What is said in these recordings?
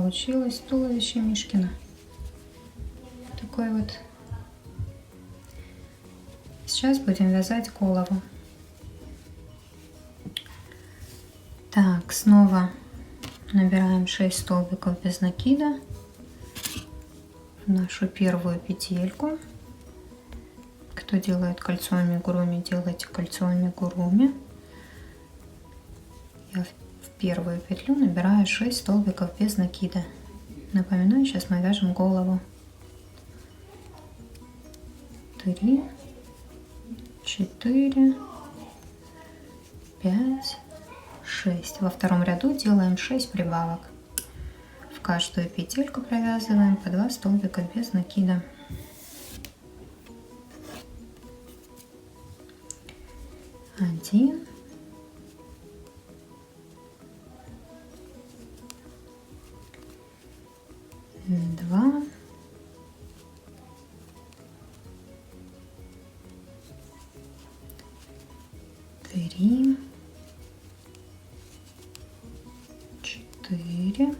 получилось туловище Мишкина. Такой вот. Сейчас будем вязать голову. Так, снова набираем 6 столбиков без накида в нашу первую петельку. Кто делает кольцо амигуруми, делайте кольцо амигуруми. Я в первую петлю набираю 6 столбиков без накида. Напоминаю, сейчас мы вяжем голову. 3, 4, 5, 6. Во втором ряду делаем 6 прибавок. В каждую петельку провязываем по 2 столбика без накида. 1, 2, 3, 4,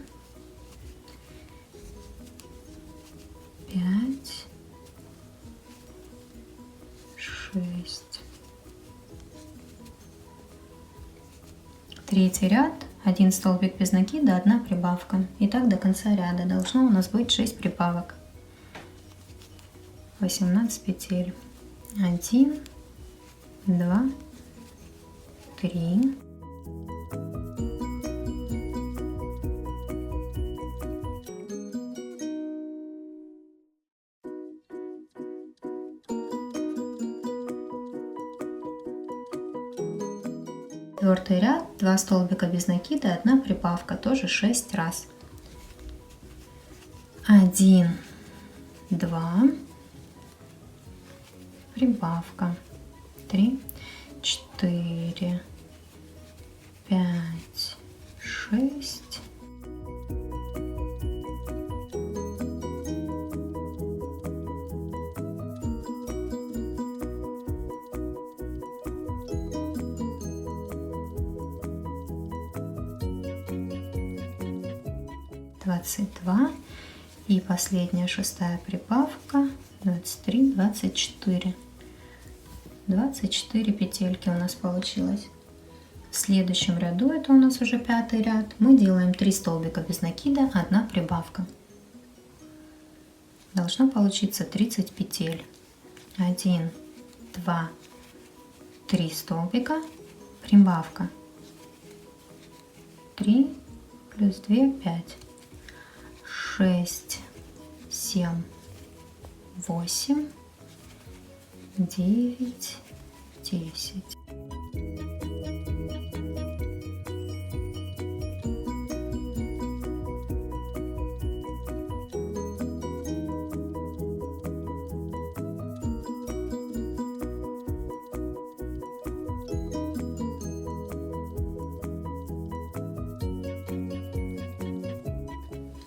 5, 6. Третий ряд, 1 столбик без накида, 1 прибавка. И так до конца ряда должно у нас быть 6 прибавок. 18 петель. 1, 2, 3. Четвертый ряд, 2 столбика без накида, 1 прибавка, тоже 6 раз. 1, 2, прибавка, 3, 4, 5, 6. 22 и последняя 6-я прибавка 23, 24. 24 петельки у нас получилось. В следующем ряду, это у нас уже 5-й ряд, мы делаем 3 столбика без накида, 1 прибавка. Должно получиться 30 петель. 1, 2, 3 столбика, прибавка. 3 плюс 2, 5. 6, 7, 8, 9, 10.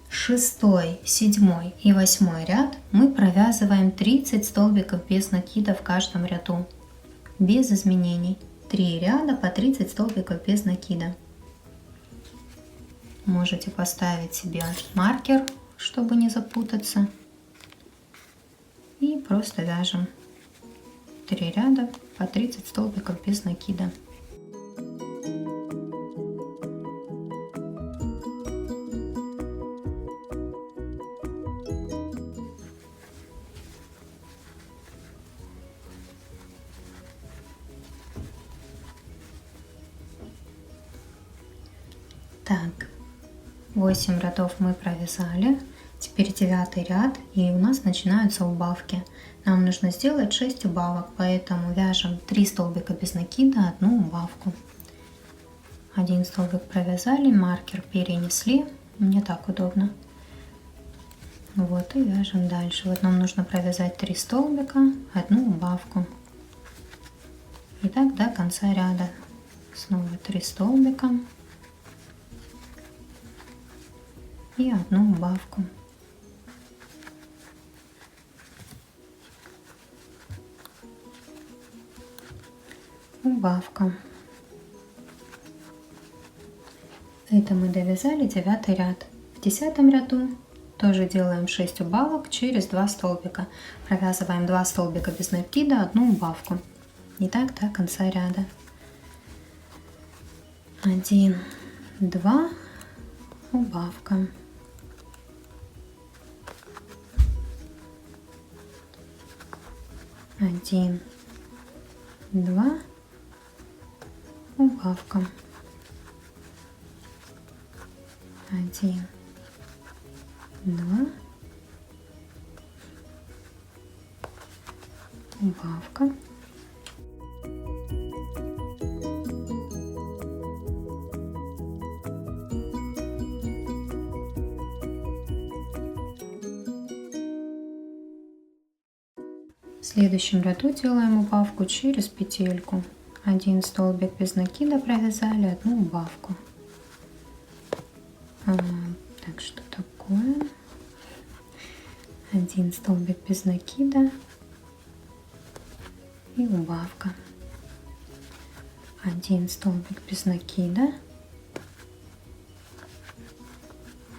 Шестой, 7 и 8 ряд мы провязываем 30 столбиков без накида в каждом ряду, без изменений. 3 ряда по 30 столбиков без накида. Можете поставить себе маркер, чтобы не запутаться. И просто вяжем 3 ряда по 30 столбиков без накида. Так, 8 рядов мы провязали, теперь 9 ряд, и у нас начинаются убавки. Нам нужно сделать 6 убавок, поэтому вяжем 3 столбика без накида, 1 убавку. 1 столбик провязали, маркер перенесли, мне так удобно. Вот, и вяжем дальше. Вот нам нужно провязать 3 столбика, 1 убавку. И так до конца ряда. Снова 3 столбика. И 1 убавку. Убавка. Это мы довязали 9 ряд. В 10 ряду тоже делаем 6 убавок через 2 столбика. Провязываем 2 столбика без накида, 1 убавку. И так до конца ряда. 1, 2, убавка. 1, 2, убавка. 1, 2, убавка. В следующем ряду делаем убавку через петельку. 1 столбик без накида провязали, 1 убавку. Так, что такое? 1 столбик без накида и убавка. 1 столбик без накида,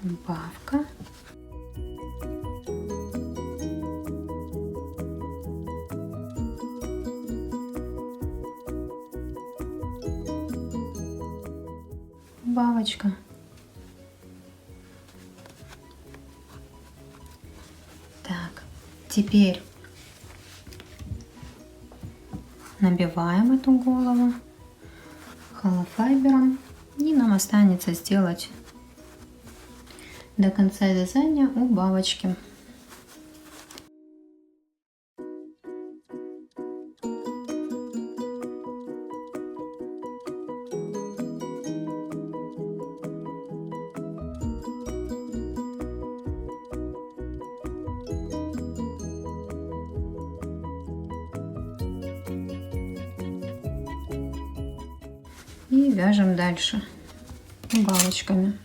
убавка. Убавочка. Так, теперь набиваем эту голову холофайбером, и нам останется сделать до конца вязания убавочки. И вяжем дальше убавочками.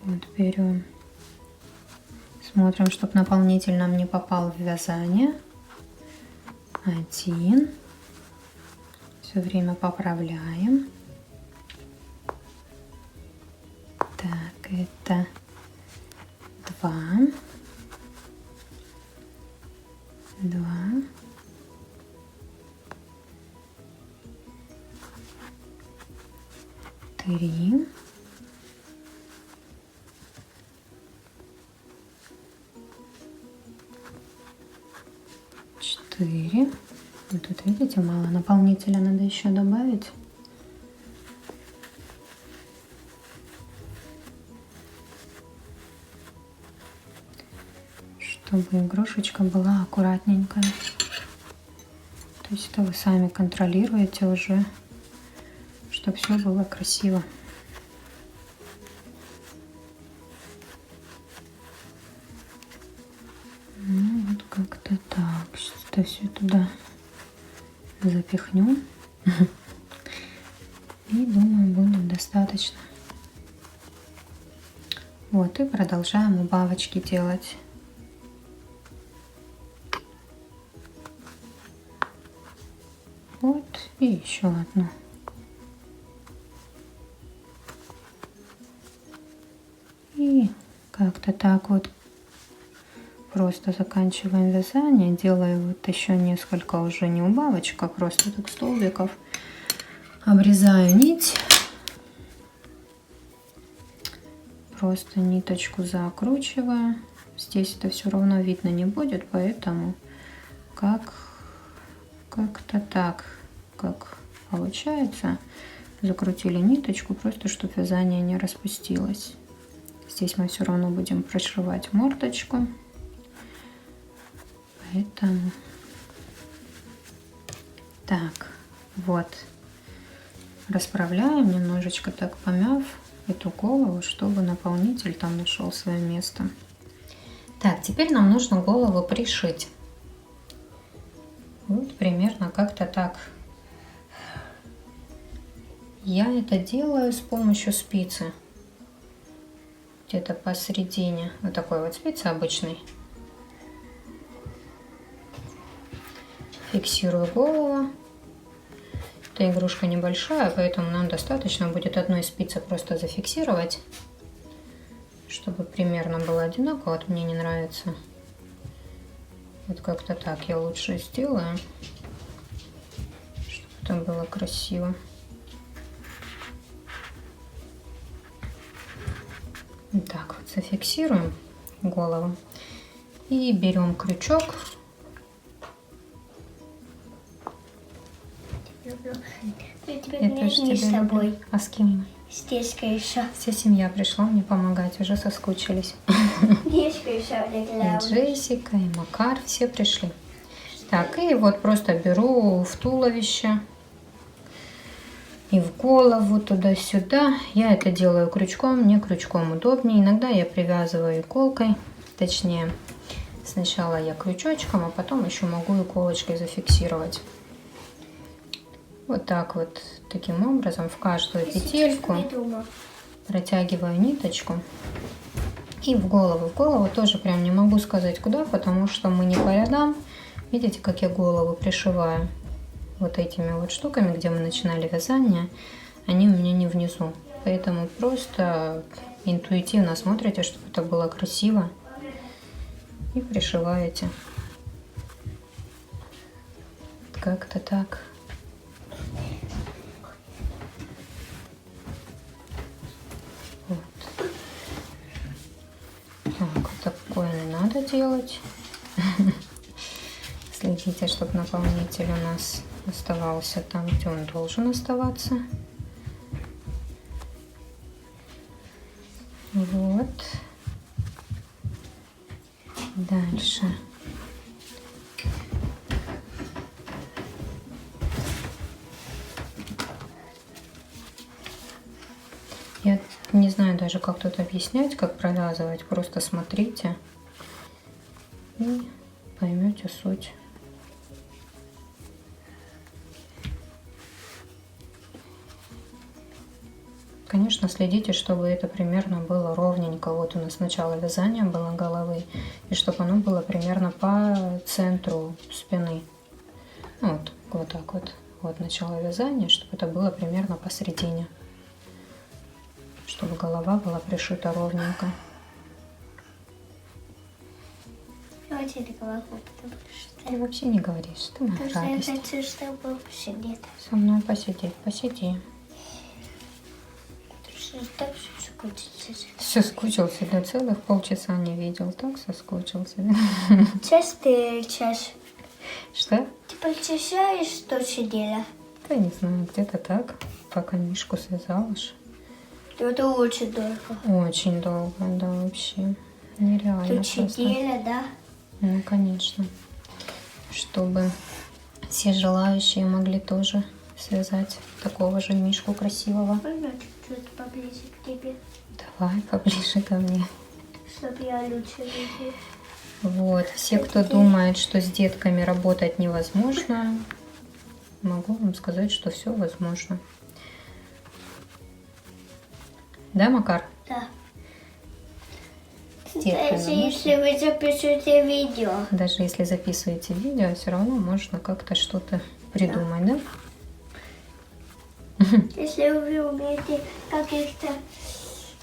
Вот берем, смотрим, чтобы наполнитель нам не попал в вязание. 1, все время поправляем. Так, это 2, 2, 3, 4. Вот тут, видите, мало наполнителя, надо еще добавить. Чтобы игрушечка была аккуратненькая. То есть это вы сами контролируете уже, чтобы все было красиво. Ну вот как-то так. Сейчас это все туда запихнем. И думаю, будет достаточно. Вот, и продолжаем убавочки делать. Вот, и еще одну. И как-то так вот просто заканчиваем вязание. Делаю вот еще несколько уже не убавочек, а просто так столбиков. Обрезаю нить. Просто ниточку закручиваю. Здесь это все равно видно не будет, поэтому как-то так, как получается. Закрутили ниточку, просто чтобы вязание не распустилось. Здесь мы все равно будем прошивать мордочку. Поэтому так, вот. Расправляем, немножечко так помяв эту голову, чтобы наполнитель там нашел свое место. Так, теперь нам нужно голову пришить. Вот примерно как-то так. Я это делаю с помощью спицы. Где-то посередине. Вот такой вот спицы обычной. Фиксирую голову. Эта игрушка небольшая, поэтому нам достаточно будет одной спицы просто зафиксировать, чтобы примерно было одинаково. Вот мне не нравится. Вот как-то так я лучше сделаю, чтобы это было красиво. Так вот зафиксируем голову и берем крючок. Я тоже с тобой. А с кем? Стишка еще. Вся семья пришла мне помогать, уже соскучились. Стишка еще легла. И Джессика, и Макар, все пришли. Так, и вот просто беру в туловище и в голову, туда-сюда. Я это делаю крючком, мне крючком удобнее. Иногда я привязываю иголкой, точнее, сначала я крючочком, а потом еще могу иголочкой зафиксировать. Вот так вот, таким образом, в каждую петельку протягиваю ниточку. И в голову. В голову тоже прям не могу сказать куда, потому что мы не по рядам. Видите, как я голову пришиваю вот этими вот штуками, где мы начинали вязание. Они у меня не внизу. Поэтому просто интуитивно смотрите, чтобы это было красиво. И пришиваете. Как-то так. Вот. Так, вот такое не надо делать. Следите, чтобы наполнитель у нас оставался там, где он должен оставаться. Вот. Дальше. Я не знаю даже, как тут объяснять, как провязывать. Просто смотрите и поймете суть. Конечно, следите, чтобы это примерно было ровненько. Вот у нас начало вязания было головы, и чтобы оно было примерно по центру спины. Ну, вот так вот. Вот начало вязания, чтобы это было примерно посередине. Чтобы голова была пришита ровненько. Давайте это голову, потому что... Ты вообще не говоришь, ты моя радость. Я хочу, чтобы посидеть. Со мной посидеть, посиди. Так соскучился. Все скучился, да, целых полчаса не видел, так соскучился. Час ты час. Что? Ты полчаса и что сидела? Да не знаю, где-то так, пока Мишку связала. Это очень долго. Очень долго, да, вообще. Нереально Тут просто. сидела, да? Ну, конечно. Чтобы все желающие могли тоже связать такого же Мишку красивого. Можно чуть-чуть поближе к тебе, Давай поближе ко мне. чтобы я лучше видела. Вот, все, кто думает, что с детками работать невозможно, могу вам сказать, что все возможно. Да, Макар? Да. С детками Даже можно? если вы запишете видео. Даже если записываете видео, все равно можно как-то что-то придумать, да? Если вы умеете каких-то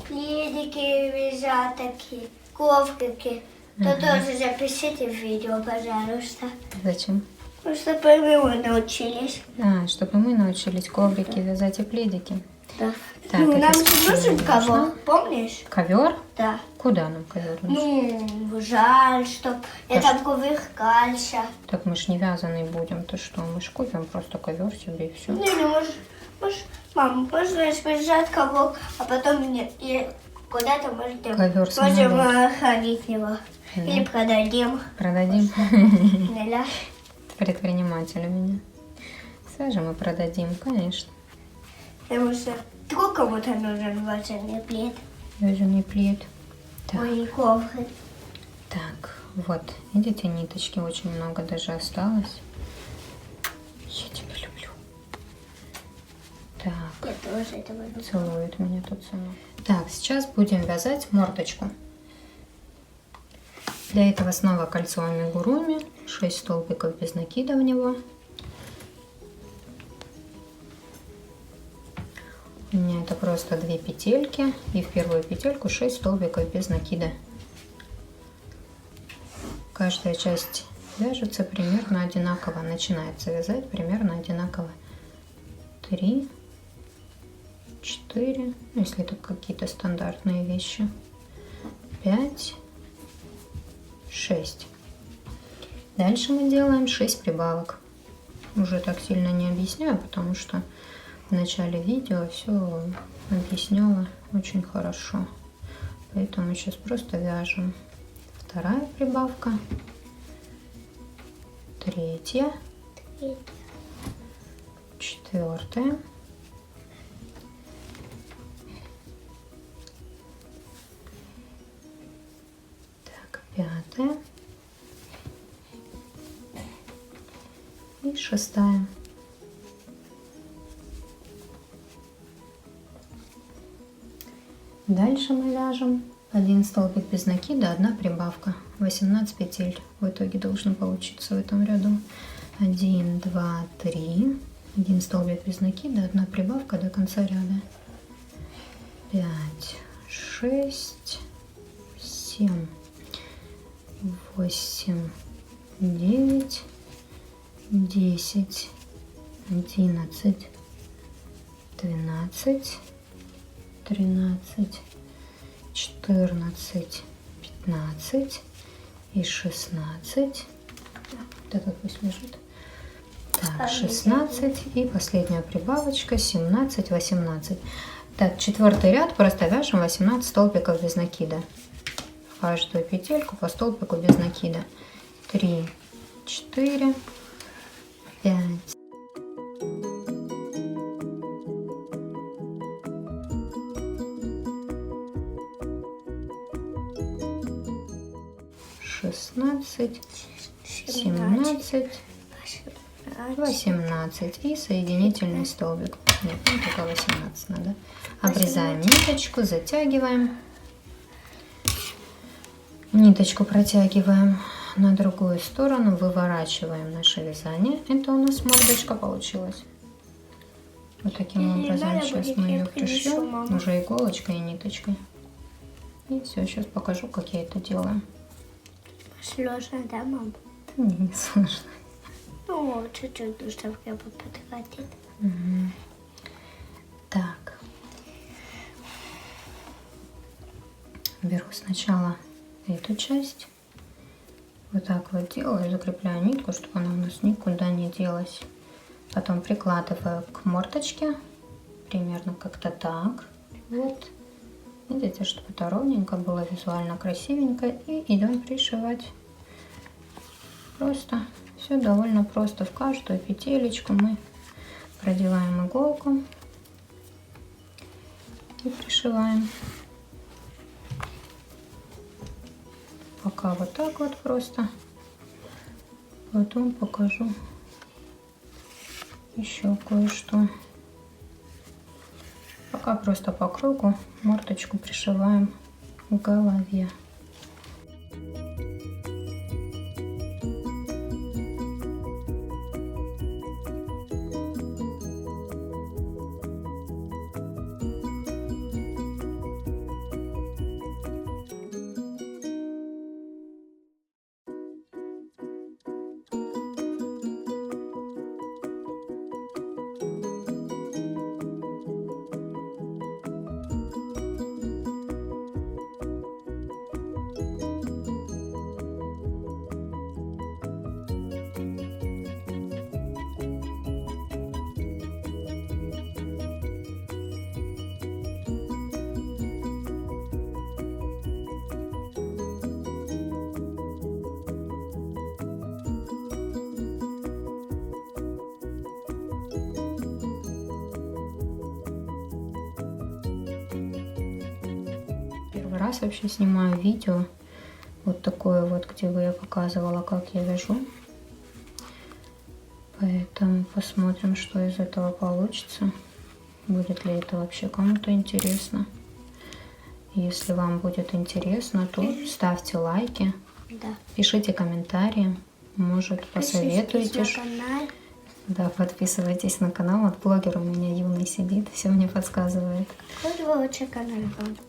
пледики вязать, такие коврики, то тоже запишите в видео, пожалуйста. Зачем? Ну, чтобы мы научились. А, чтобы мы научились коврики вязать и пледики. Да. Так, Ну, это нам же специально нужен нужно. ковер, помнишь? Ковер? Да. Куда нам ковер нужен? Ну, жаль, чтоб я там кувыркался. Так мы ж не вязаный будем, ты что? Мы ж купим просто ковер себе и все. Ну, можешь, мам, можно связать ковер, а потом и куда-то можем Ковер самолет. хранить его. Да. Или продадим. Продадим. Да. Предприниматель у меня. Свяжем и продадим, конечно. Потому что вдруг кому-то нужен вязаный плед. Вязаный плед. Так. Ой, коврик. Так, вот, видите, ниточки очень много даже осталось. Я тебя люблю. Так, Я тоже этого люблю. целует меня тут сама. Так, сейчас будем вязать мордочку. Для этого снова кольцо амигуруми, 6 столбиков без накида в него. У меня это просто 2 петельки, и в первую петельку 6 столбиков без накида. Каждая часть вяжется примерно одинаково, начинается вязать примерно одинаково. 3, 4, если это какие-то стандартные вещи, 5, 6. Дальше мы делаем 6 прибавок. Уже так сильно не объясняю, потому что в начале видео все объясняла очень хорошо. Поэтому сейчас просто вяжем. Вторая прибавка, третья, четвертая, так, пятая и шестая. Дальше мы вяжем 1 столбик без накида, 1 прибавка, 18 петель в итоге должно получиться в этом ряду. 1, 2, 3, 1 столбик без накида, 1 прибавка до конца ряда. 5, 6, 7, 8, 9, 10, 11, 12, 13, 14, 15 и 16. Вот этот пусть лежит. Так, 16 и последняя прибавочка 17, 18. Так, 4-й ряд просто вяжем 18 столбиков без накида. В каждую петельку по столбику без накида. 3, 4, 5. 16, 17, 18 и соединительный столбик. Нет, ну только 18 надо. Обрезаем ниточку, затягиваем. Ниточку протягиваем на другую сторону, выворачиваем наше вязание. Это у нас мордочка получилась. Вот таким образом сейчас мы ее пришьем уже иголочкой и ниточкой. И все, сейчас покажу, как я это делаю. Сложно, да, мам? Не сложно. Ну, чуть-чуть, чтобы я подхватить. Угу. Так. Беру сначала эту часть. Вот так вот делаю, закрепляю нитку, чтобы она у нас никуда не делась. Потом прикладываю к мордочке. Примерно как-то так. Вот. Видите, чтобы это ровненько было, визуально красивенько. И идем пришивать. Просто все довольно просто. В каждую петелечку мы продеваем иголку и пришиваем. Пока вот так вот просто. Потом покажу еще кое-что. Пока просто по кругу мордочку пришиваем к голове. Раз вообще снимаю видео вот такое вот, где бы я показывала, как я вяжу. Поэтому посмотрим, что из этого получится. Будет ли это вообще кому-то интересно. Если вам будет интересно, то ставьте лайки, да. Пишите комментарии, может посоветуйте. Да, подписывайтесь на канал. Вот блогер у меня юный сидит, все мне подсказывает. Какой лучше канал?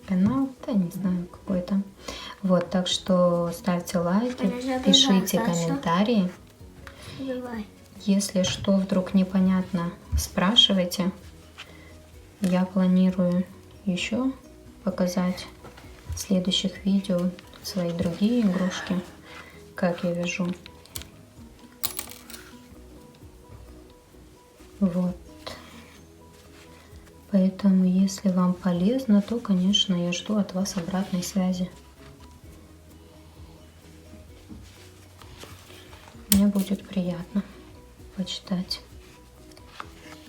Канал, да не знаю, какой-то. Вот, так что ставьте лайки, Подожди, пишите хорошо. комментарии. Давай. Если что вдруг непонятно, спрашивайте. Я планирую еще показать в следующих видео свои другие игрушки, как я вяжу. Вот. Поэтому, если вам полезно, то, конечно, я жду от вас обратной связи. Мне будет приятно почитать,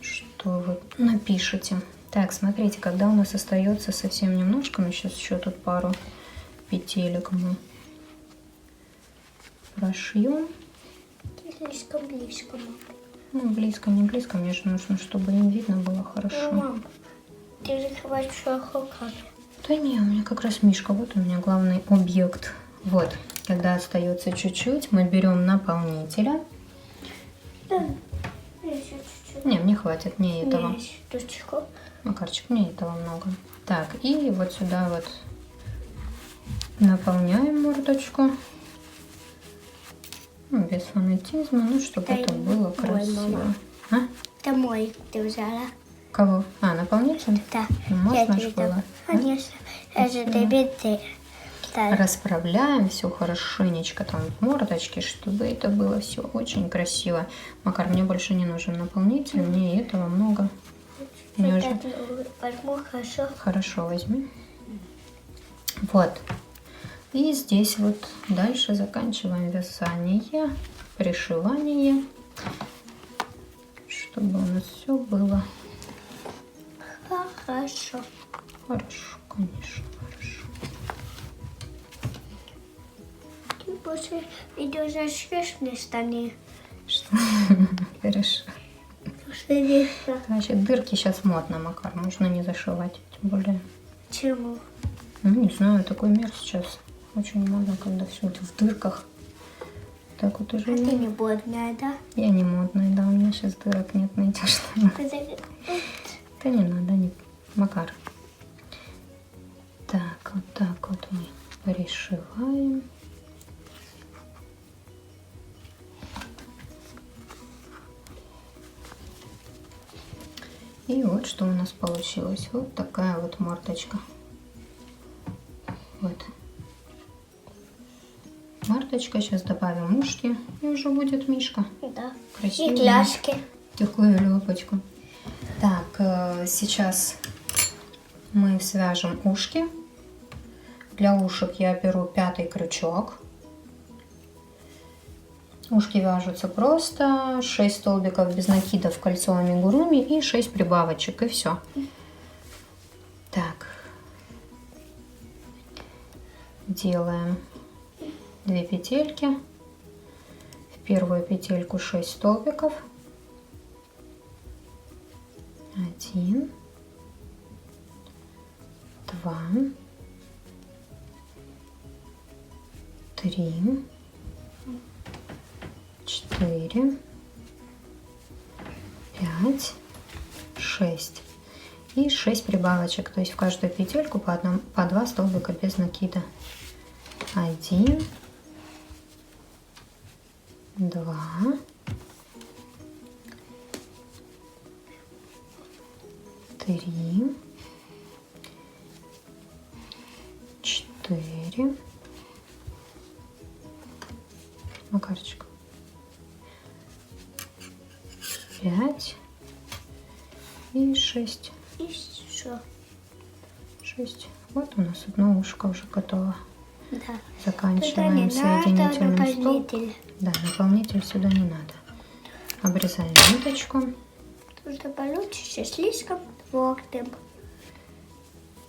что вы напишите. Так, смотрите, когда у нас остается совсем немножко, мы сейчас еще тут пару петелек мы прошьем. Слишком близко. Ну, близко, не близко, мне же нужно, чтобы им видно было хорошо. Мам, ты закрываешь руками. Да не, у меня как раз мишка, вот у меня главный объект. Вот, когда остается чуть-чуть, мы берем наполнителя. Да, еще чуть-чуть. Не, мне хватит, мне этого. Штучку. Макарчик, мне этого много. Так, и вот сюда вот наполняем мордочку. Ну, без фанатизма, ну, чтобы Да, это было ой, красиво. мама. А? Это мой ты взяла. Кого? А, наполнитель? Да. Ну, можно Я ж тебе дам. было. Конечно. Это тебе ты. Да. Расправляем все хорошенечко там в мордочке, чтобы это было все очень красиво. Макар, мне больше не нужен наполнитель, мне и этого много. Мне уже... Возьму, хорошо. Хорошо, возьми. Вот. И здесь вот дальше заканчиваем вязание, пришивание, чтобы у нас все было Хорошо. хорошо, конечно, хорошо. Ты после видео зашьешь мне штаны. Что? Хорошо. Что Значит, дырки сейчас модно, Макар, можно не зашивать, тем более. Чему? Ну, не знаю, такой мир сейчас. Очень модно, когда все это в дырках. Так вот уже. А ты не модная, да? Я не модная, да, у меня сейчас дырок нет на эти штаны. Да не надо, не... Макар. Так, вот мы пришиваем. И вот что у нас получилось. Вот такая вот мордочка. Вот. Мордочка. Сейчас добавим ушки. И уже будет мишка. Да. Красивый. И гляшки. Такую лёпочку. Так, сейчас мы свяжем ушки. Для ушек я беру 5-й крючок. Ушки вяжутся просто. 6 столбиков без накидов кольцом амигуруми и 6 прибавочек. И все. Так. Делаем 2 петельки. В первую петельку 6 столбиков. 1, 2, 3, 4, 5, 6. И 6 прибавочек. То есть в каждую петельку по 2 столбика без накида. 1, 2, 3, 4. Макарчик. 5 и 6. И все. 6. Вот у нас одно ушко уже готово. Да. Заканчиваем Туда не надо соединительным столбиком. наполнитель. Да, наполнитель сюда не надо. Обрезаем ниточку. Туда получится слишком твердым.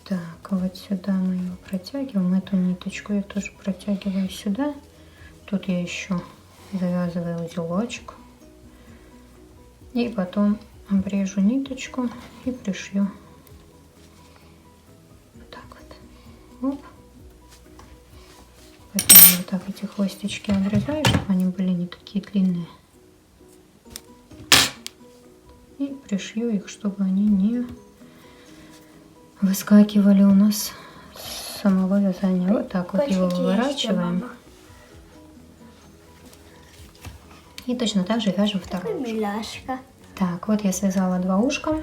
Так, вот сюда мы его протягиваем. Эту ниточку я тоже протягиваю сюда. Тут я еще завязываю узелочек. И потом обрежу ниточку и пришью. Вот так вот. Оп. Потом я вот так эти хвостички обрезаю, чтобы они были не такие длинные. пришью их, чтобы они не выскакивали у нас с самого вязания. Вот так вот его выворачиваем. И точно так же вяжем второй. Миляшка. Так, вот я связала 2 ушка.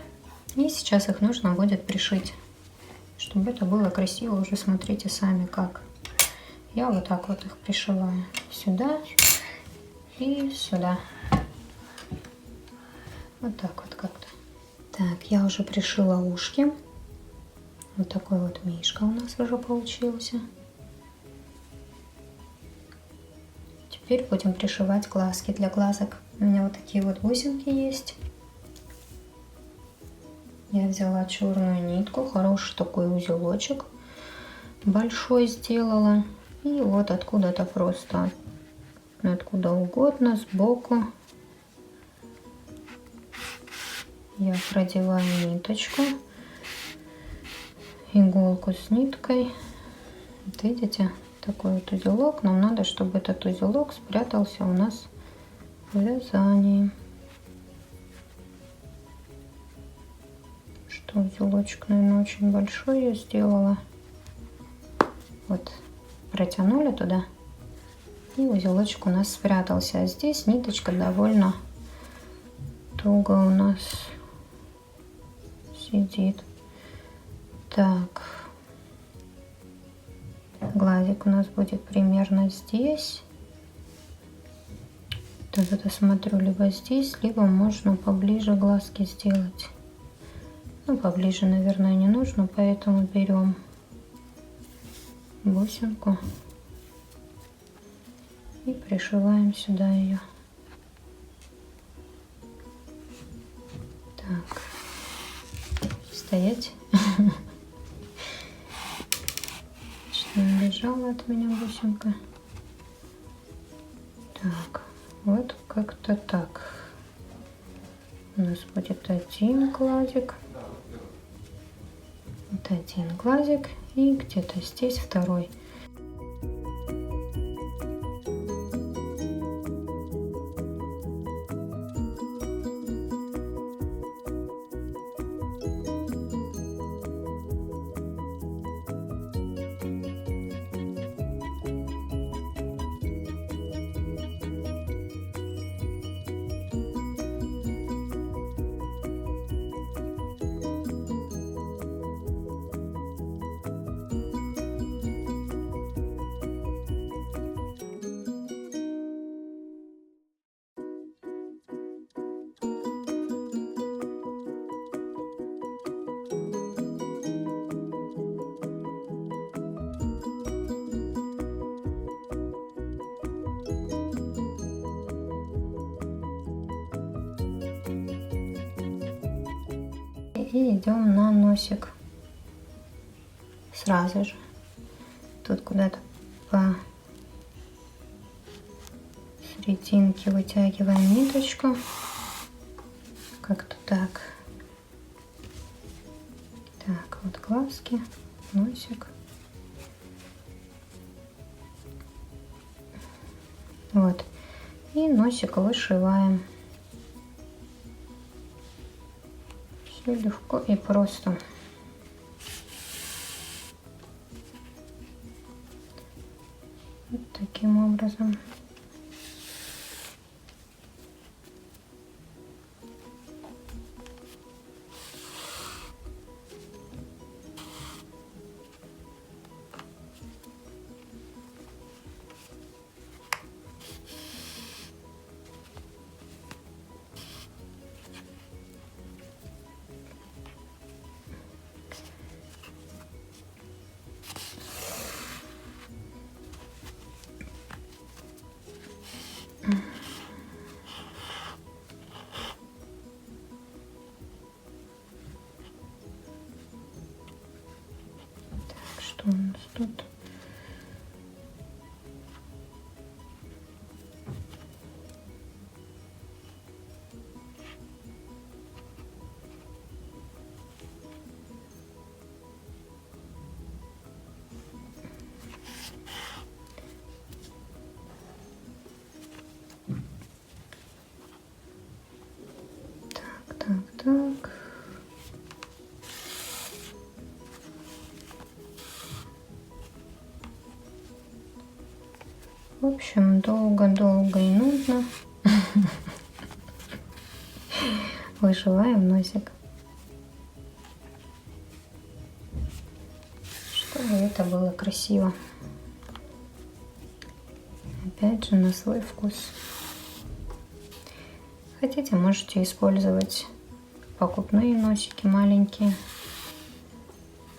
И сейчас их нужно будет пришить. Чтобы это было красиво, уже смотрите сами как. Я вот так вот их пришиваю. Сюда и сюда. Вот так вот как-то. Так, я уже пришила ушки. Вот такой вот мишка у нас уже получился. Теперь будем пришивать глазки. Для глазок у меня вот такие вот бусинки есть. Я взяла черную нитку, хороший такой узелочек большой сделала. И вот откуда-то просто, откуда угодно, сбоку я продеваю ниточку, иголку с ниткой. Вот видите, такой вот узелок. Нам надо, чтобы этот узелок спрятался у нас в вязании. Что узелочек, наверное, очень большой я сделала. Вот, протянули туда, и узелочек у нас спрятался. А здесь ниточка довольно туго у нас сидит. Так, глазик у нас будет примерно здесь. Вот это смотрю, либо здесь, либо можно поближе глазки сделать. Ну, поближе, наверное, не нужно, поэтому берем бусинку и пришиваем сюда ее. Так, стоять. Что не бежала от меня бусинка. Так, вот как-то так. У нас будет один глазик. Вот один глазик. И где-то здесь второй. И идем на носик. Сразу же. Тут куда-то по серединке вытягиваем ниточку. Как-то так. Так, вот глазки, носик. Вот. И носик вышиваем. Все легко и просто. Вот таким образом. Что у нас тут? Так, так, так. В общем, долго-долго и нудно вышиваем носик, чтобы это было красиво. Опять же, на свой вкус. Хотите, можете использовать покупные носики маленькие.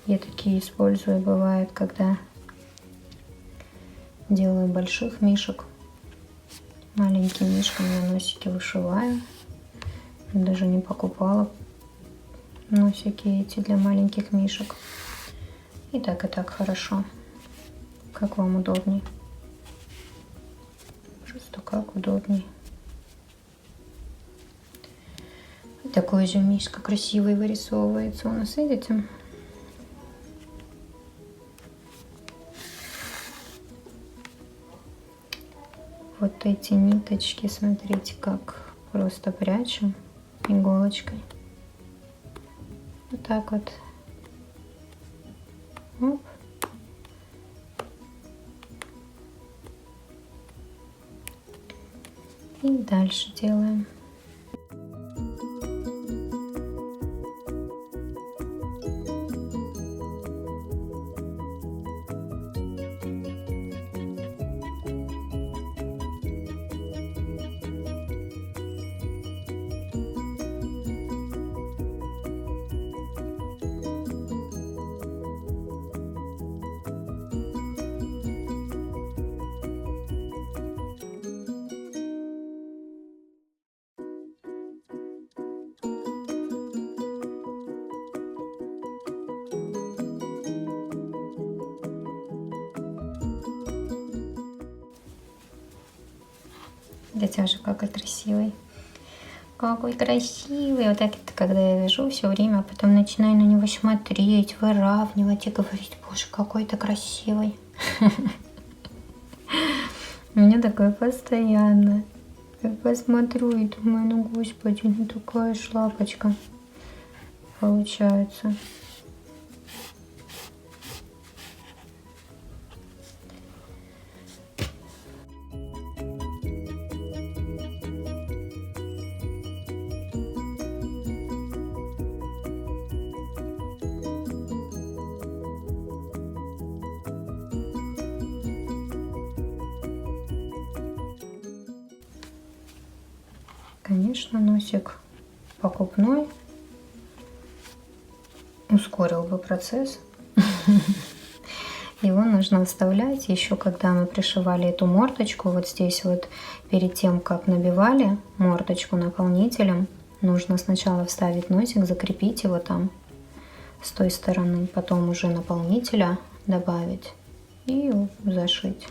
Я такие использую, бывает, когда делаю больших мишек. Маленьким мишкам я носики вышиваю. Даже не покупала носики эти для маленьких мишек. И так хорошо. Как вам удобней. Просто как удобней. Вот такой же мишка красивый вырисовывается у нас, видите? Вот эти ниточки, смотрите, как просто прячем иголочкой. Вот так вот. Оп. И дальше делаем. Дитяжа, какой красивый. Какой красивый. Вот так это, когда я вяжу все время, а потом начинаю на него смотреть, выравнивать и говорить: боже, какой ты красивый. У меня такое постоянно. Я посмотрю и думаю: ну господи, ну такая шляпочка получается. Конечно, носик покупной ускорил бы процесс. Его нужно вставлять еще, когда мы пришивали эту мордочку. Вот здесь вот перед тем, как набивали мордочку наполнителем, нужно сначала вставить носик, закрепить его там с той стороны, потом уже наполнителя добавить и зашить.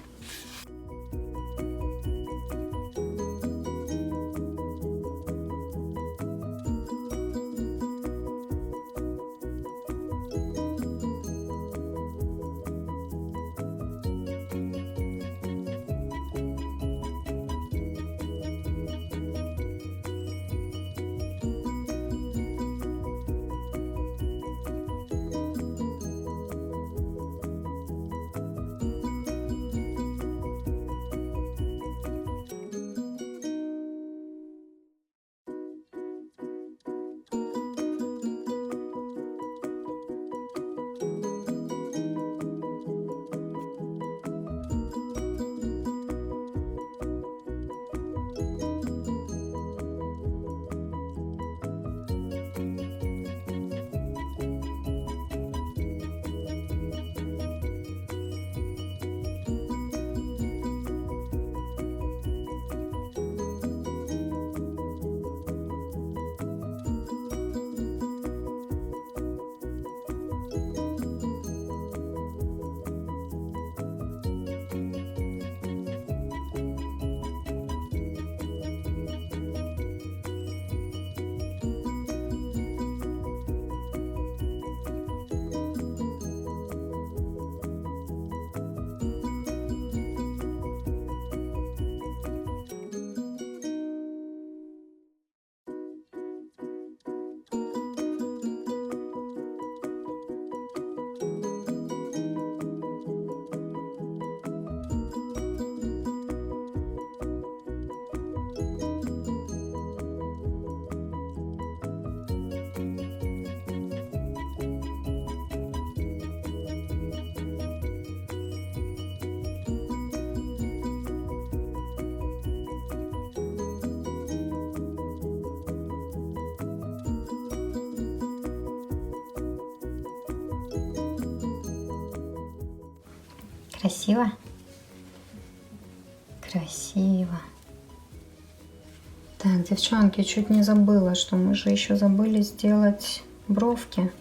Красиво? Красиво. Так, девчонки, чуть не забыла, что мы же еще забыли сделать бровки.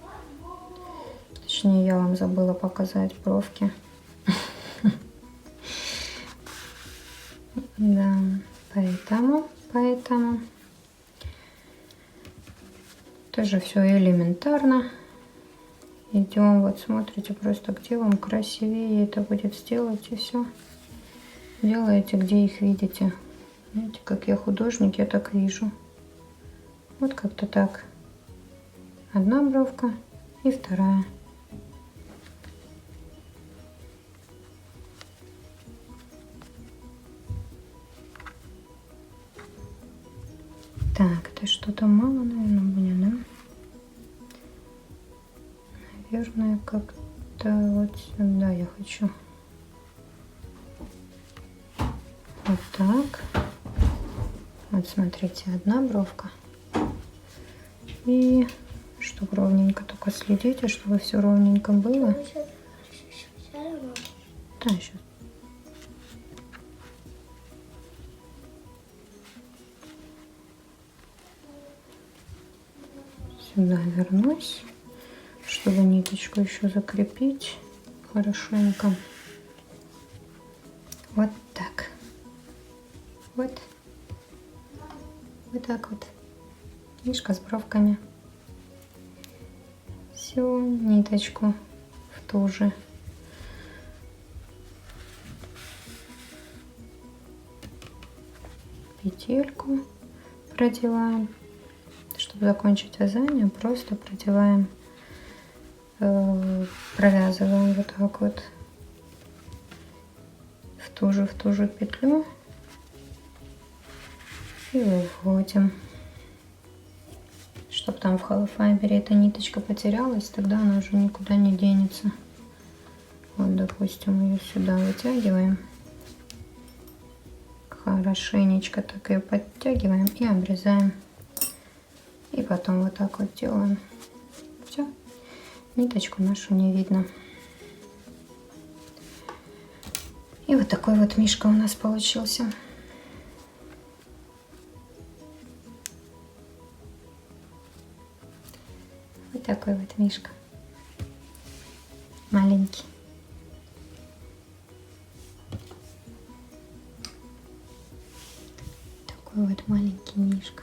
Точнее, я вам забыла показать бровки. Да, поэтому тоже все элементарно. Идем, вот смотрите, просто где вам красивее это будет сделать, и все. Делаете, где их видите. Знаете, как я художник, я так вижу. Вот как-то так. Одна бровка и вторая. Так, это что-то мало, наверное, будет, да? Наверное, как-то вот сюда я хочу. Вот так. Вот смотрите, одна бровка. И чтобы ровненько, только следите, чтобы все ровненько было. Да, сейчас. Сюда вернусь, чтобы ниточку еще закрепить хорошенько. Вот так. Вот. Вот так вот. Мишка с бровками. Все, ниточку в ту же. Петельку продеваем. Чтобы закончить вязание, просто продеваем, провязываем вот так вот в ту же петлю и выводим. Чтобы там в холофайбере эта ниточка потерялась, тогда она уже никуда не денется. Вот, допустим, ее сюда вытягиваем. Хорошенечко так ее подтягиваем и обрезаем. И потом вот так вот делаем. Все. Ниточку нашу не видно. И вот такой вот мишка у нас получился. Вот такой вот мишка. Маленький. Такой вот маленький мишка.